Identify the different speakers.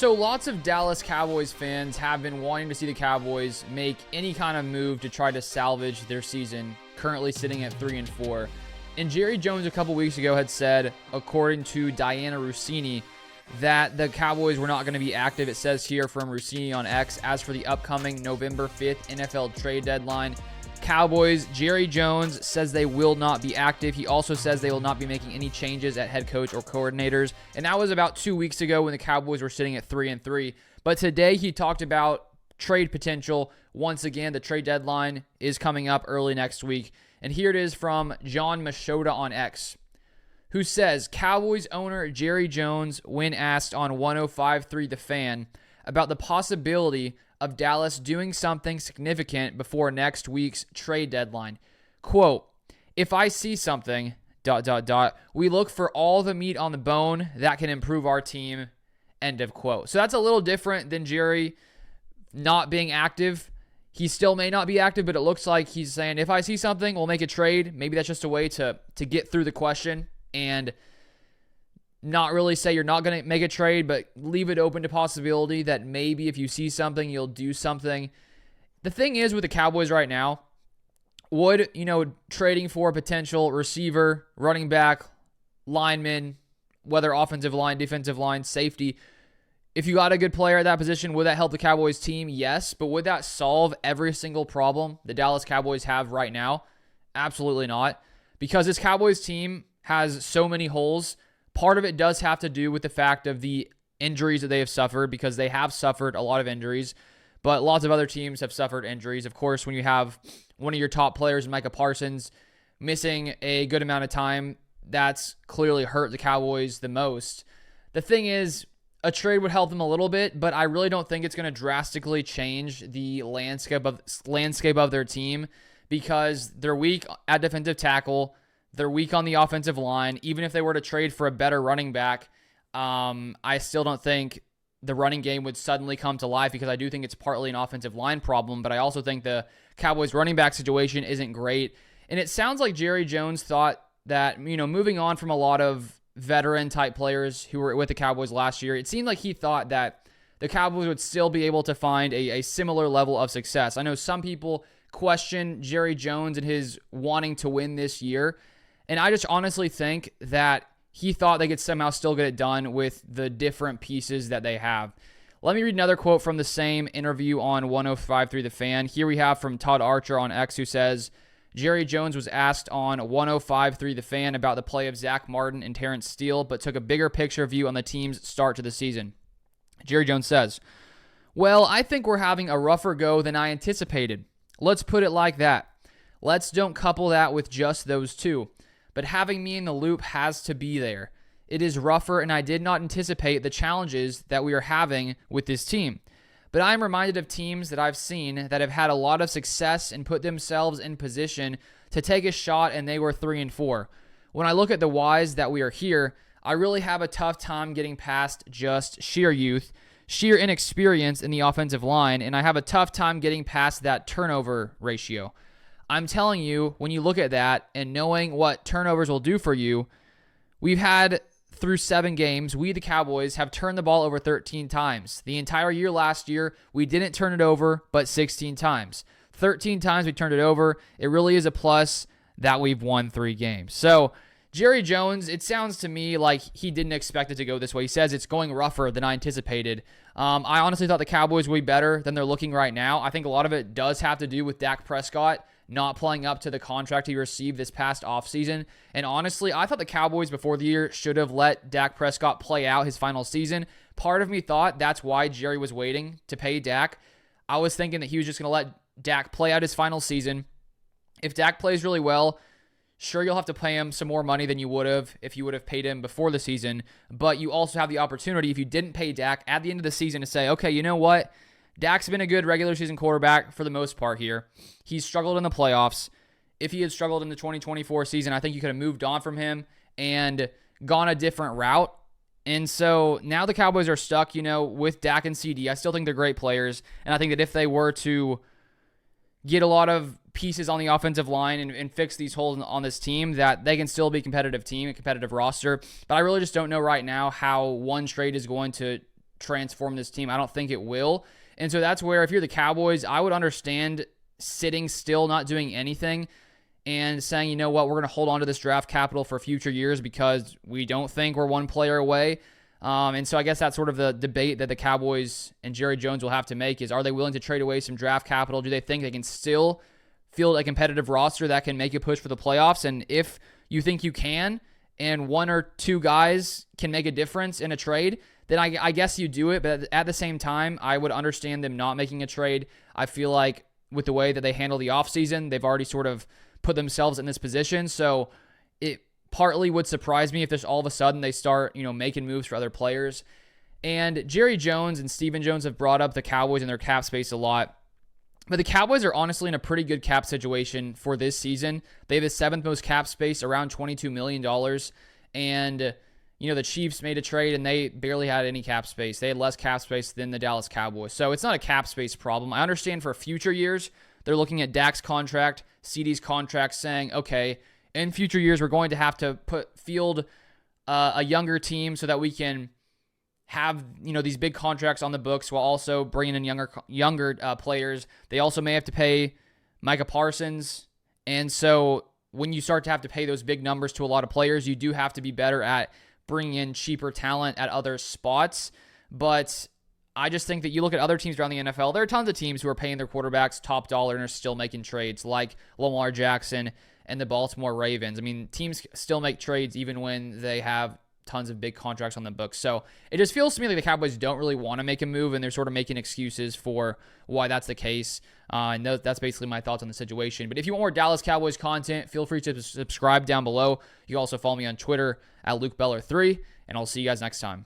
Speaker 1: So lots of Dallas Cowboys fans have been wanting to see the Cowboys make any kind of move to try to salvage their season, currently sitting at 3-4. And Jerry Jones a couple weeks ago had said, according to Diana Rossini, that the Cowboys were not going to be active. It says here from Rossini on X, as for the upcoming November 5th NFL trade deadline, Cowboys, Jerry Jones says they will not be active. He also says they will not be making any changes at head coach or coordinators. And that was about 2 weeks ago when the Cowboys were sitting at 3-3. But today he talked about trade potential. Once again, the trade deadline is coming up early next week. And here it is from John Machota on X, who says, Cowboys owner Jerry Jones, when asked on 105.3 The Fan about the possibility of Dallas doing something significant before next week's trade deadline. Quote, if I see something, ... we look for all the meat on the bone that can improve our team, end of quote. So that's a little different than Jerry not being active. He still may not be active, but it looks like he's saying, if I see something, we'll make a trade. Maybe that's just a way to get through the question and not really say you're not going to make a trade, but leave it open to possibility that maybe if you see something, you'll do something. The thing is with the Cowboys right now, would, trading for a potential receiver, running back, lineman, whether offensive line, defensive line, safety, if you got a good player at that position, would that help the Cowboys team? Yes, but would that solve every single problem the Dallas Cowboys have right now? Absolutely not, because this Cowboys team has so many holes. Part of it does have to do with the fact of the injuries that they have suffered, because they have suffered a lot of injuries, but lots of other teams have suffered injuries. Of course, when you have one of your top players, Micah Parsons, missing a good amount of time, that's clearly hurt the Cowboys the most. The thing is, a trade would help them a little bit, but I really don't think it's going to drastically change the landscape of their team, because they're weak at defensive tackle. They're weak on the offensive line. Even if they were to trade for a better running back, I still don't think the running game would suddenly come to life, because I do think it's partly an offensive line problem, but I also think the Cowboys running back situation isn't great. And it sounds like Jerry Jones thought that, moving on from a lot of veteran-type players who were with the Cowboys last year, it seemed like he thought that the Cowboys would still be able to find a similar level of success. I know some people question Jerry Jones and his wanting to win this year, and I just honestly think that he thought they could somehow still get it done with the different pieces that they have. Let me read another quote from the same interview on 105.3 The Fan. Here we have from Todd Archer on X, who says, Jerry Jones was asked on 105.3 The Fan about the play of Zach Martin and Terrence Steele, but took a bigger picture view on the team's start to the season. Jerry Jones says, well, I think we're having a rougher go than I anticipated. Let's put it like that. Let's don't couple that with just those two. But having me in the loop has to be there. It is rougher, and I did not anticipate the challenges that we are having with this team. But I am reminded of teams that I've seen that have had a lot of success and put themselves in position to take a shot, and they were 3-4. When I look at the whys that we are here, I really have a tough time getting past just sheer youth, sheer inexperience in the offensive line, and I have a tough time getting past that turnover ratio. I'm telling you, when you look at that and knowing what turnovers will do for you, we've had through 7 games, we, the Cowboys, have turned the ball over 13 times. The entire year last year, we didn't turn it over but 16 times. 13 times we turned it over. It really is a plus that we've won 3 games. So, Jerry Jones, it sounds to me like he didn't expect it to go this way. He says it's going rougher than I anticipated. I honestly thought the Cowboys would be better than they're looking right now. I think a lot of it does have to do with Dak Prescott not playing up to the contract he received this past offseason. And honestly, I thought the Cowboys before the year should have let Dak Prescott play out his final season. Part of me thought that's why Jerry was waiting to pay Dak. I was thinking that he was just going to let Dak play out his final season. If Dak plays really well, sure, you'll have to pay him some more money than you would have if you would have paid him before the season. But you also have the opportunity, if you didn't pay Dak at the end of the season, to say, okay, you know what? Dak's been a good regular season quarterback for the most part here. He's struggled in the playoffs. If he had struggled in the 2024 season, I think you could have moved on from him and gone a different route. And so now the Cowboys are stuck, with Dak and CD. I still think they're great players. And I think that if they were to get a lot of pieces on the offensive line and fix these holes on this team, that they can still be a competitive team, a competitive roster. But I really just don't know right now how one trade is going to transform this team. I don't think it will. And so that's where, if you're the Cowboys, I would understand sitting still, not doing anything, and saying, you know what, we're going to hold on to this draft capital for future years because we don't think we're one player away. And so I guess that's sort of the debate that the Cowboys and Jerry Jones will have to make is, are they willing to trade away some draft capital? Do they think they can still field a competitive roster that can make a push for the playoffs? And if you think you can, and one or two guys can make a difference in a trade, then I guess you do it. But at the same time, I would understand them not making a trade. I feel like with the way that they handle the offseason, they've already sort of put themselves in this position. So it partly would surprise me if there's all of a sudden they start, making moves for other players. And Jerry Jones and Stephen Jones have brought up the Cowboys and their cap space a lot. But the Cowboys are honestly in a pretty good cap situation for this season. They have the 7th most cap space, around $22 million. And, the Chiefs made a trade and they barely had any cap space. They had less cap space than the Dallas Cowboys. So it's not a cap space problem. I understand for future years, they're looking at Dak's contract, CD's contract, saying, okay, in future years, we're going to have to field a younger team so that we can have these big contracts on the books while also bringing in younger players. They also may have to pay Micah Parsons, and so when you start to have to pay those big numbers to a lot of players, you do have to be better at bringing in cheaper talent at other spots. But I just think that you look at other teams around the NFL, there are tons of teams who are paying their quarterbacks top dollar and are still making trades, like Lamar Jackson and the Baltimore Ravens. I mean, teams still make trades even when they have tons of big contracts on the books. So it just feels to me like the Cowboys don't really want to make a move, and they're sort of making excuses for why that's the case. And that's basically my thoughts on the situation. But if you want more Dallas Cowboys content, feel free to subscribe down below. You can also follow me on Twitter at LukeBeller3, and I'll see you guys next time.